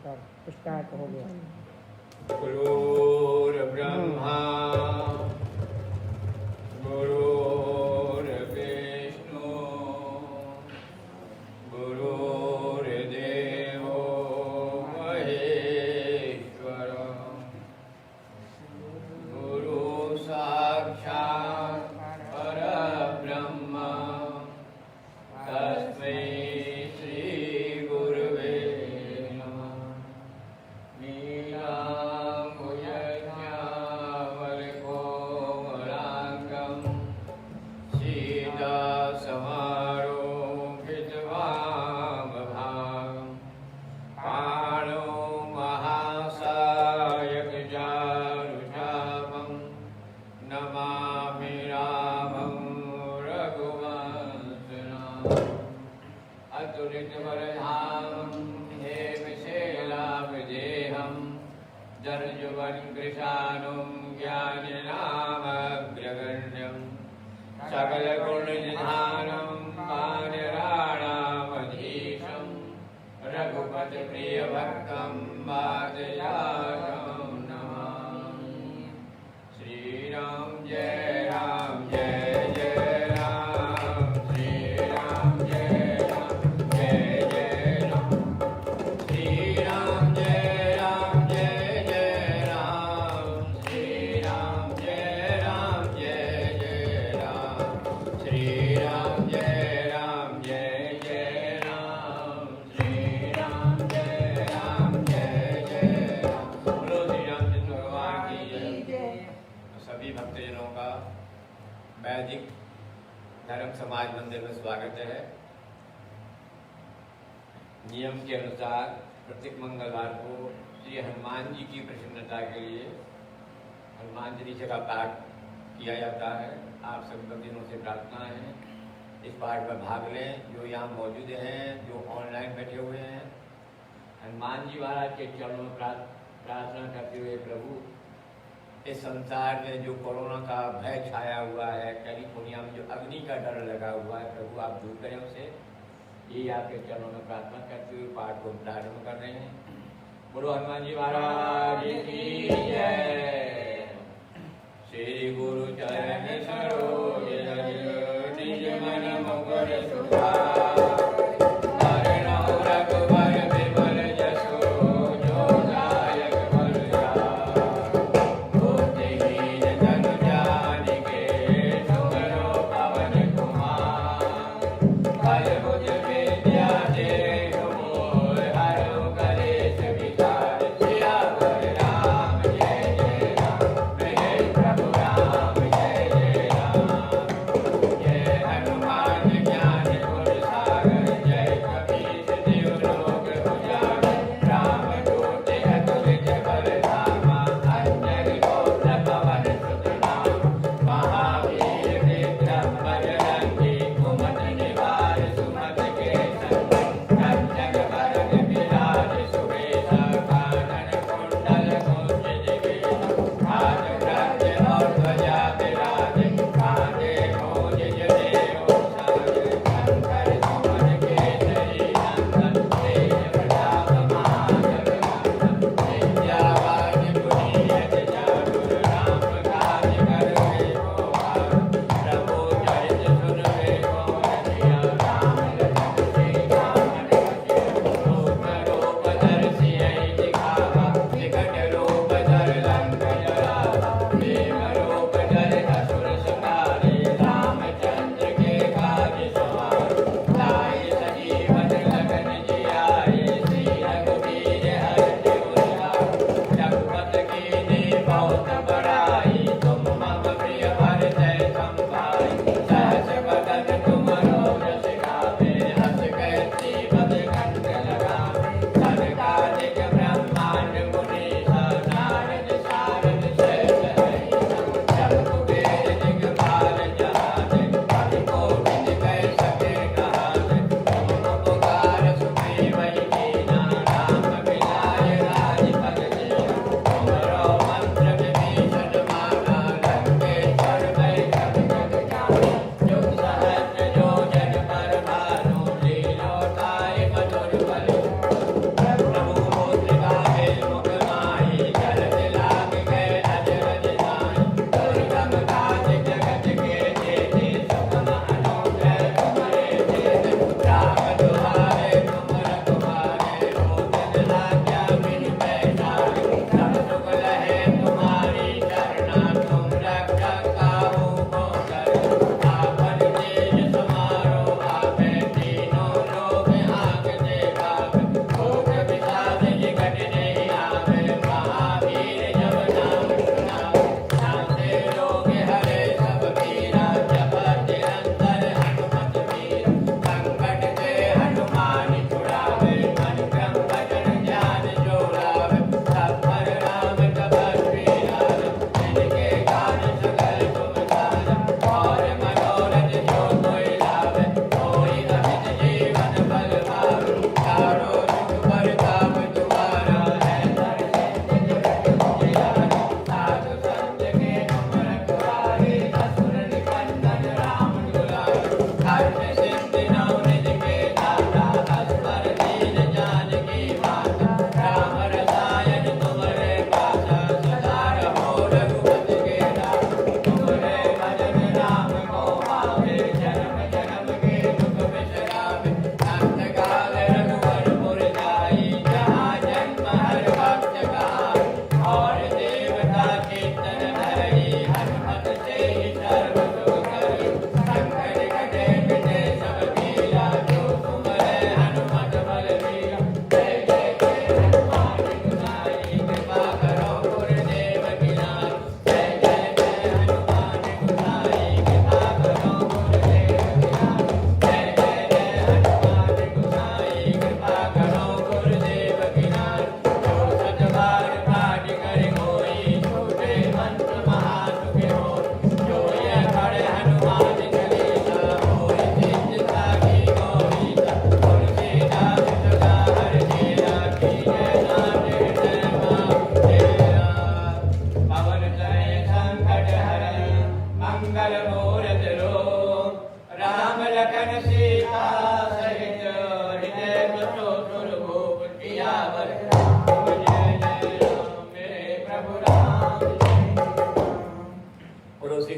पुष्टार्थ हो गया। गुरुर्ब्रह्मा गुरुर्विष्णु गुरुर्देवो महेश्वर गुरु साक्षात् परब्रह्म तस्मै श्री गुरुवे नमः। नीलाम्बुजश्यामलकोमलाङ्गं सीतासमारोपितवामभागं पाणौ महासायकजानुजापं नमामि रामं रघुवंशनाथम्। अतुलितबलधामं हेमशैलाभिदेहं जर्जुवन्कृशानुं ज्ञानिनामग्रगण्यं सकलगुणनिधानं वानराणामधीशं रघुपतिप्रियभक्तं वातजातं नमामि। श्रीराम जय राम जय जय राम श्रीराम जय राम जय जय राम श्रीराम जय राम जय जय राम श्रीराम जय राम जय जय राम श्रीराम जय राम जय जय राम श्रीराम जय राम जय जय राम। बोलो श्री रामचंद्र भगवान की जय। सभी भक्तजनों का वैदिक धर्म समाज मंदिर में स्वागत है। नियम के अनुसार प्रत्येक मंगलवार को श्री हनुमान जी की प्रसन्नता के लिए हनुमान चालीसा का पाठ किया जाता है। आप सभी भक्तजनों से प्रार्थना है इस पाठ में भाग लें। जो यहाँ मौजूद हैं, जो ऑनलाइन बैठे हुए हैं, हनुमान जी महाराज के चरणों में प्रार्थना करते हुए प्रभु इस संसार में जो कोरोना का भय छाया हुआ है, कैलिफोर्निया में जो अग्नि का डर लगा हुआ है, प्रभु आप दूर करें उसे। ये आपके चरणों में प्रार्थना करते हुए पाठ को प्रारंभ कर रहे हैं। बोलो हनुमान जी महाराज की जय। श्री गुरु चरण सरोज रज निज मन मुकुर सुधारि हरनौ रघुबर विमल जसु जो दायक फल जाहि। बुद्धिहीन तनु जानिके सुमिरो पवन कुमार। बल बुद्धि विद्या देहु मोहि हरहु कलेश विकार। सियावर राम जय जय राम। जय प्रभु राम जय जय राम।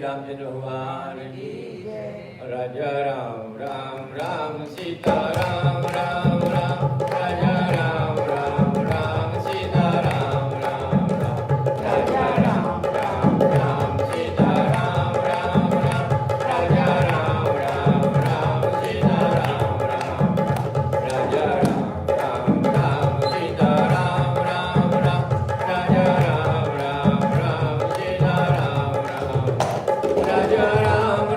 रामचंद्र भगवान राजा राम राम राम सीता राम राम राम राजा राम राम राम सीता राम राम राम राजा राम राम राम सीता राम राम राम राजा राम राम राम सीता राम राम राजा राम राम राम सीता राम राम राम राजा राम राम राम सीता राम राम राजा राम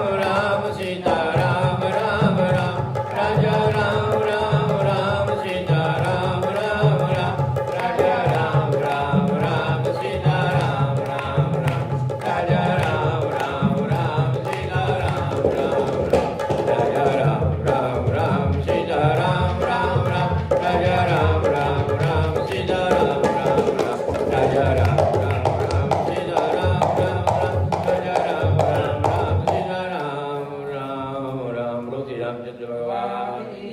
राम राम सीता राम राम राम राजा राम राम राम सीता राम राम राम राजा राम राम राम सीता राम राम राम राजा राम राम राम सीता राम राम राम राजा राम राम राम सीता राम राम राम राजा राम राम राम सीता राम राम राम राजा राम राम राम सीता राम राम राम राजा राम राम राम सीता राम राम राम बोलो श्री रामचंद्र भगवान की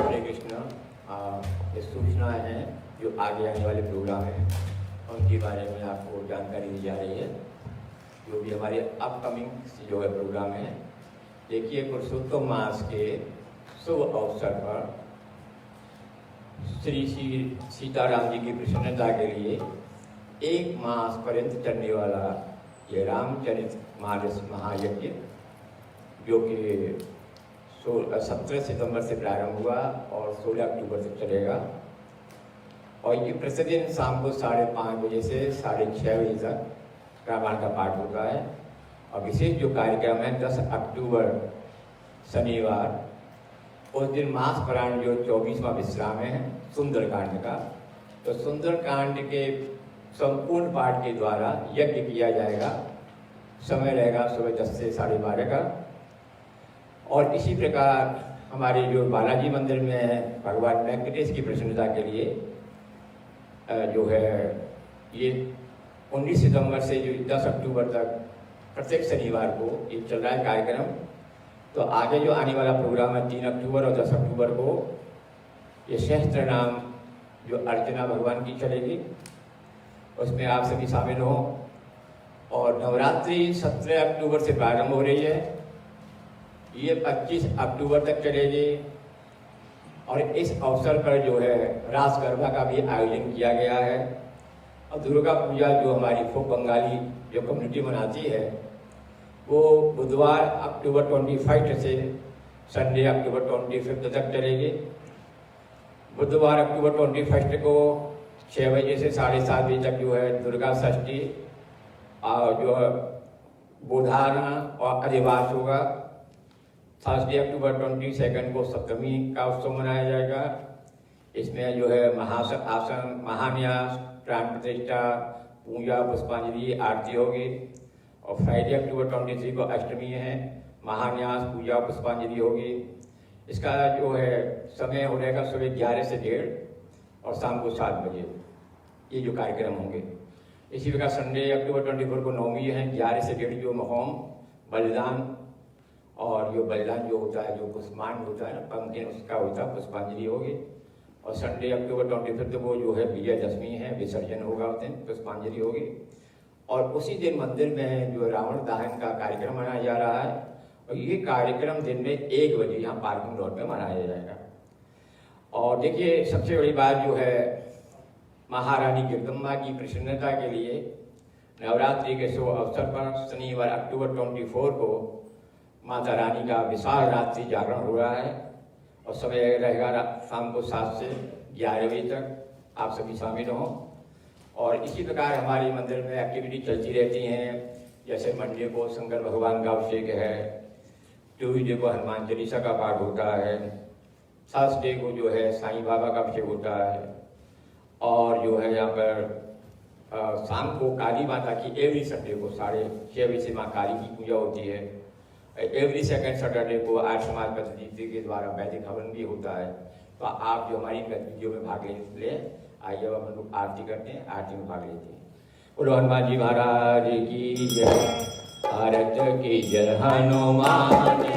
हरे कृष्ण। ये सूचना है जो आगे आने वाले प्रोग्राम हैं उनके बारे में आपको जानकारी दी जा रही है। जो भी हमारे अपकमिंग जो है प्रोग्राम है, देखिए पुरुषोत्तम मास के शुभ अवसर पर श्री सीताराम जी की प्रसन्नता के लिए 1 मास पर्यंत चलने वाला ये रामचरित मानस महायज्ञ जो कि 17 सितंबर से प्रारंभ हुआ और 16 अक्टूबर तक चलेगा। और ये प्रतिदिन शाम को 5:30 बजे से 6:30 बजे तक रामायण का पाठ होता है। और विशेष जो कार्यक्रम है 10 अक्टूबर शनिवार, उस दिन मास पारायण जो 24वां विश्राम है सुंदरकांड का, तो सुंदरकांड के संपूर्ण पाठ के द्वारा यज्ञ किया जाएगा। समय रहेगा सुबह 10 से 12:30 का। और इसी प्रकार हमारे जो बालाजी मंदिर में है भगवान वेंकटेश की प्रसन्नता के लिए जो है ये 19 सितंबर से जो 10 अक्टूबर तक प्रत्येक शनिवार को ये चल रहा है कार्यक्रम। तो आगे जो आने वाला प्रोग्राम है 3 अक्टूबर और 10 अक्टूबर को ये सहस्त्र नाम जो अर्चना भगवान की चलेगी, उसमें आप सभी शामिल हों। और नवरात्रि 17 अक्टूबर से प्रारंभ हो रही है, ये 25 अक्टूबर तक चलेगी। और इस अवसर पर जो है रास गरबा का भी आयोजन किया गया है। और दुर्गा पूजा जो हमारी फोक बंगाली जो कम्युनिटी मनाती है वो बुधवार अक्टूबर 21 से संडे अक्टूबर 25 तक चलेगी। बुधवार अक्टूबर 21 को 6 बजे से 7:30 बजे तक जो है दुर्गा षष्ठी और जो है बोधाना और अधिवास होगा। थर्सडे अक्टूबर 22 को सप्तमी का उत्सव मनाया जाएगा। इसमें जो है आसन, महान्यास, प्राण प्रतिष्ठा, पूजा, पुष्पांजलि, आरती होगी। और फ्राइडे अक्टूबर 23 को अष्टमी है, महान्यास, पूजा, पुष्पांजलि होगी। इसका जो है समय हो जाएगा सुबह 11 से 1:30 और शाम को 7 बजे ये जो कार्यक्रम होंगे। इसी प्रकार संडे अक्टूबर 24 को नवमी है, 11 से 1:30 जो होम बलिदान और जो बलिदान जो होता है, जो पुष्पांजलि होता है ना, पंक्ति उसका होता है, पुष्पांजलि होगी। और संडे अक्टूबर 25 को जो है विजयदशमी है, विसर्जन होगा उस दिन, पुष्पांजलि होगी। और उसी दिन मंदिर में जो रावण दहन का कार्यक्रम मनाया जा रहा है और ये कार्यक्रम दिन में 1 बजे यहाँ पार्किंग लॉट में मनाया जाएगा। और देखिए सबसे बड़ी बात जो है महारानी जगदम्बा की प्रसन्नता के लिए नवरात्रि के शुभ अवसर पर शनिवार अक्टूबर 24 को माता रानी का विशाल रात्रि जागरण हो रहा है। और समय रहेगा शाम को 7 से 11 बजे तक, आप सभी शामिल हों। और इसी प्रकार हमारे मंदिर में एक्टिविटी चलती रहती हैं, जैसे मंडे को शंकर भगवान का अभिषेक है, ट्यूजडे को हनुमान चालीसा का पाठ होता है, थर्सडे को जो है साईं बाबा का अभिषेक होता है। और जो है यहाँ पर शाम को काली माता की एवरी संडे को 6:30 बजे से माँ काली की पूजा होती है। एवरी सेकंड सैटरडे को आर्य समाज प्रतिनिधि के द्वारा वैदिक हवन भी होता है। तो आप जो हमारी गतिविधियों में भाग ले आइए, अब हम लोग आरती करते हैं, आरती में भाग लेते हैं। बोलो हनुमान जी महाराज की जय, भारत की जय, हनुमान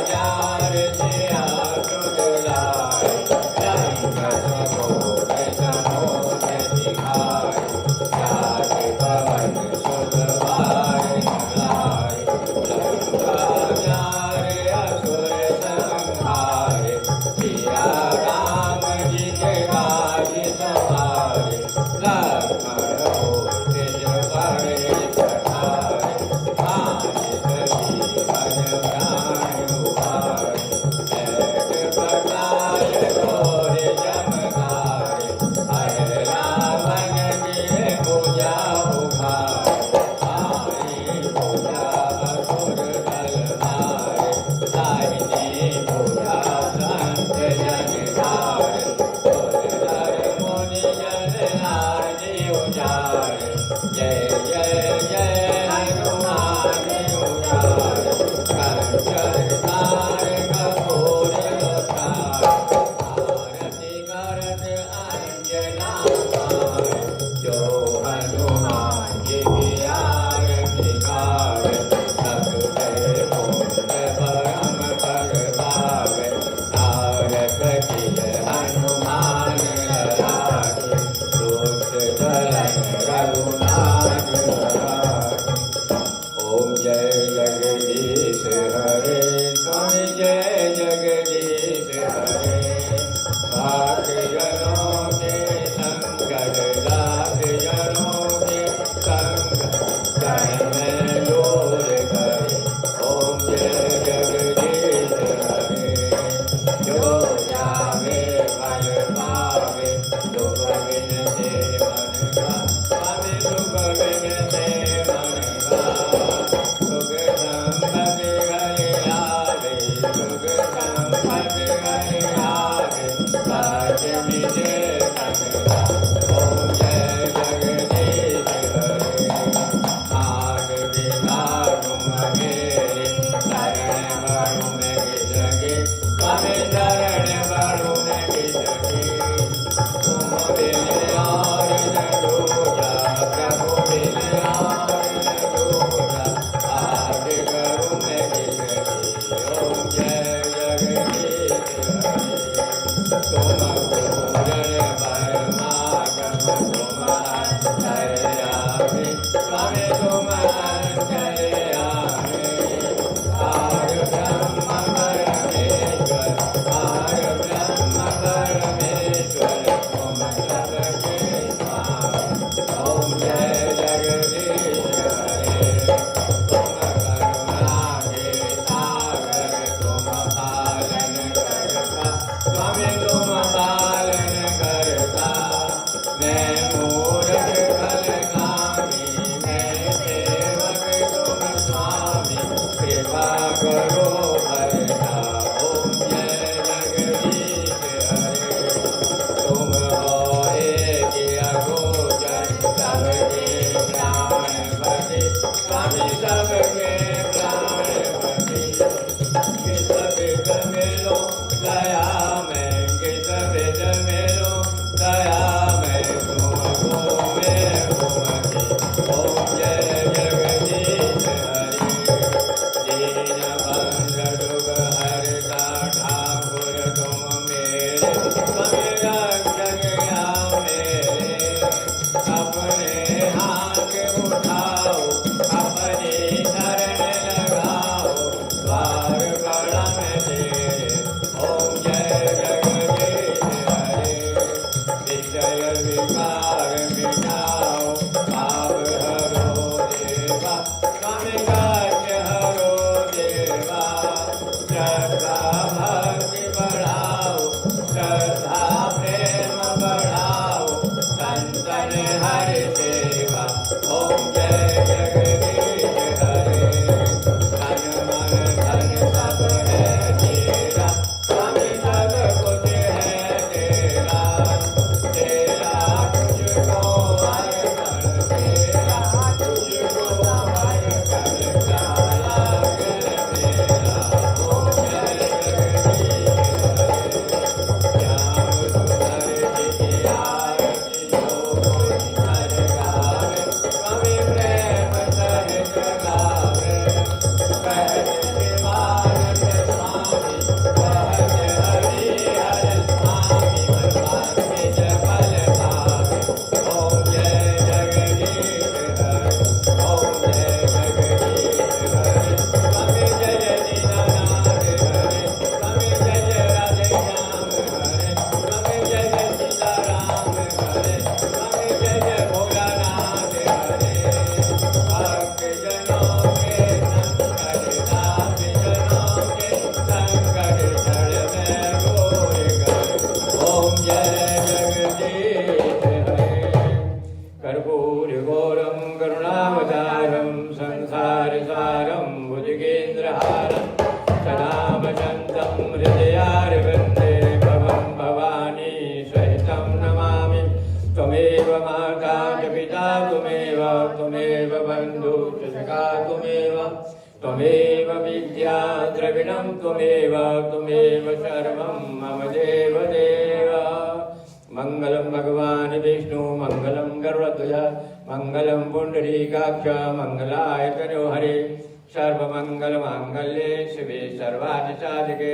Jai मैं मूरख फलगामी, मैं सेवक तुम स्वामी, कृपा करो भरता ओम जय जगदीश हरे। तुम हो एक अगोचर सबके प्राणपति, स्वामी सबके प्राणपति। किस विध मिलो दया में, किस विध मिलो दया में, तुमको मैं घूमती ओम जय जगदीश हरे। दीन बंधु दुख हरता ठाकुर तुम मेरे, स्वामी रक्षक या मेरे। अपने हाथ उठाओ, अपनी शरण लगाओ, द्वार बड़ा मैं तेरे ओम जय जगदीश हरे। विषय विकार मिटाओ, पाप हरो देवा, स्वामी काज हरो देवा। श्रद्धा भक्ति बढ़ाओ, श्रद्धा प्रेम बढ़ाओ, संतन हरि सेवा ओम जय जगदीश हरे। तन मन धन सब है तेरा, स्वामी सब कुछ है तेरा। तेरा तुझको अर्पण, तेरा तुझको अर्पण, क्या लागे मेरा ओम जय जगदीश हरे। श्याम सुंदर जी की आरती जो कोई नर गावे, स्वामी प्रेम सहित गावे। कहते शिवानंद स्वामी, कहते हरिहर स्वामी, भगवान के जपल पावे ओम जय जगदीश हरे। ओम जय जगदीश हरे। स्वामी जय दीनानाथ हरे, स्वामी जय राधे श्याम हरे, स्वामी जय सीताराम हरे, स्वामी जय भोलानाथ हरे। भक्त जनों के संकट, दास जनों के संकट, क्षण में दूर कर ओम जय जगदीश हरे। कर्पूर घोरम करुणावतारम, संसार सारम भुजगेन्द्रहारम, सदा वसन्तं हृदयारविन्दे, भवं भवानी सहितं नमामि। त्वमेव माता च पिता त्वमेव, त्वमेव बन्धु च सखा त्वमेव, त्वमेव विद्या द्रविणं त्वमेव, त्वमेव सर्वं मम देवदेव। मंगलम भगवान विष्णु, मंगलम गरुड़ध्वज, मंगलम पुंडरीकाक्ष, मंगलाय तनोहरे। सर्वमंगल मांगल्ये शिवे सर्वार्थ साधिके,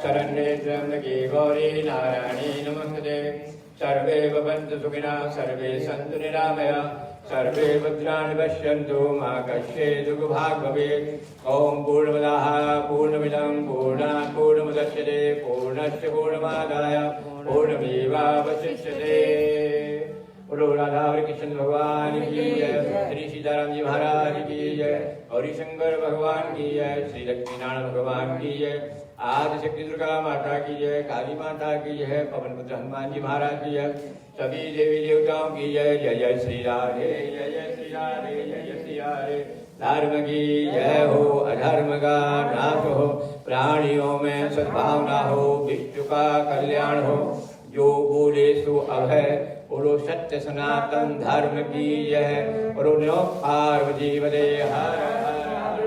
शरण्ये त्र्यंबके गौरी नारायणी नमस्ते। सर्वे भवन्तु सुखिनः, सर्वे सन्तु निरामया, सर्वे भद्राणि पश्यन्तु मा कश्चित् दुःखभाग् भवेत्। ओम पूर्णमदः पूर्णमिदं पूर्णात् पूर्णमुदच्यते, पूर्णस्य पूर्णमादाय पूर्णमेवावशिष्यते। बोलो राधा कृष्ण भगवान की जय, श्री सीताराम जी महाराज की जय, गौरी शंकर भगवान की जय, श्री लक्ष्मीनारायण भगवान की जय, आदि शक्ति दुर्गा माता की जय, काली माता की जय, पवन पुत्र हनुमान जी महाराज की जय, सभी देवी देवताओं की जय। जय जय श्री राधे, जय जय श्री राधे, जय जय श्री राधे। धर्म की जय हो, अधर्म का नाश हो, प्राणियों में सद्भावना हो, विश्व का कल्याण हो। जो बोले सो अभय, बोलो सत्य सनातन धर्म की जय। बोलो पार्वती पदे हर हर हर।